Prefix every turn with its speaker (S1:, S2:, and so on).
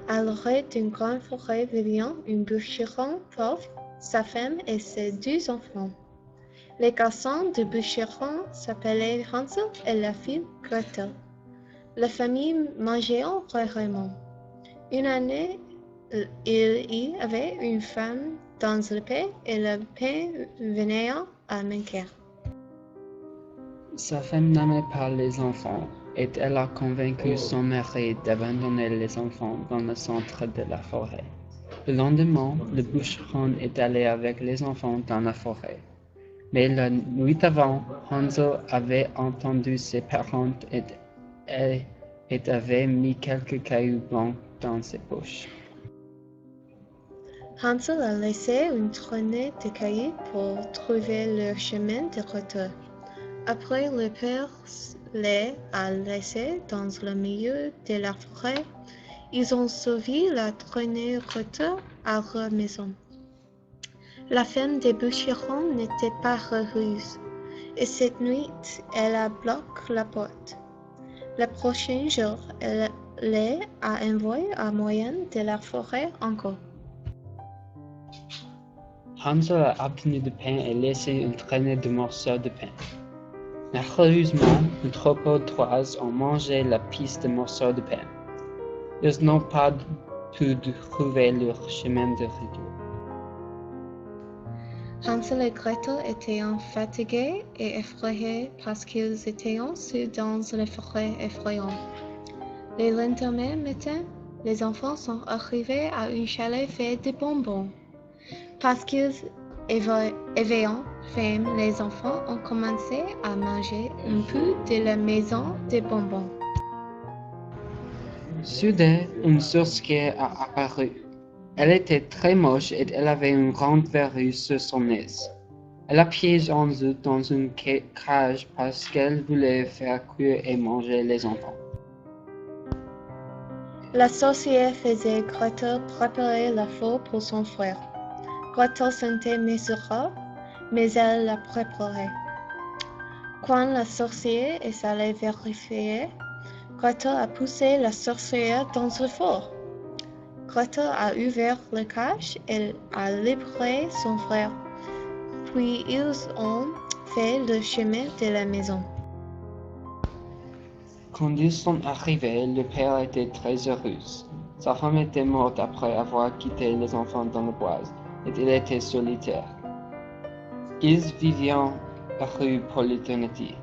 S1: À l'orée d'une grande forêt vivaient un bûcheron pauvre, sa femme et ses 2 enfants. Les garçons du bûcheron s'appelaient Hansel et la fille Gretel. La famille mangeait rarement. Une année, il y avait une femme dans le pays et le pain venait à manquer.
S2: Sa femme n'aimait pas les enfants et elle a convaincu son mari d'abandonner les enfants dans le centre de la forêt. Le lendemain, le bûcheron est allé avec les enfants dans la forêt. Mais la nuit avant, Hansel avait entendu ses parents et avait mis quelques cailloux blancs dans ses poches.
S1: Hansel a laissé une traînée de cailloux pour trouver leur chemin de retour. Après, le père les a laissés dans le milieu de la forêt. Ils ont suivi la traînée retour à leur maison. La femme des bûcherons n'était pas heureuse, et cette nuit, elle a bloqué la porte. Le prochain jour, elle les a envoyés à moyen de la forêt encore.
S2: Hansel a obtenu du pain et laissé une traînée de morceaux de pain. Malheureusement, un troupeau d'oies ont mangé la piste de morceaux de pain. Ils n'ont pas pu trouver leur chemin de retour.
S1: Hansel et Gretel étaient fatigués et effrayés parce qu'ils étaient seuls dans la forêt effrayante. Le lendemain matin, les enfants sont arrivés à un chalet fait de bonbons. Parce qu'ils avaient faim, les enfants ont commencé à manger un peu de la maison des bonbons.
S2: Soudain, une sorcière a apparu. Elle était très moche et elle avait une grande verrue sur son nez. Elle a piégé Hansel dans une cage parce qu'elle voulait faire cuire et manger les enfants.
S1: La sorcière faisait Gretel préparer la four pour son frère. Gretel sentait misérable, mais elle l'a préparée. Quand la sorcière est allée vérifier, Gretel a poussé la sorcière dans le four. Gretel a ouvert la cage et a libéré son frère. Puis ils ont fait le chemin de la maison.
S2: Quand ils sont arrivés, le père était très heureux. Sa femme était morte après avoir quitté les enfants dans le bois, et il était solitaire. Ils vivaient heureux pour l'éternité.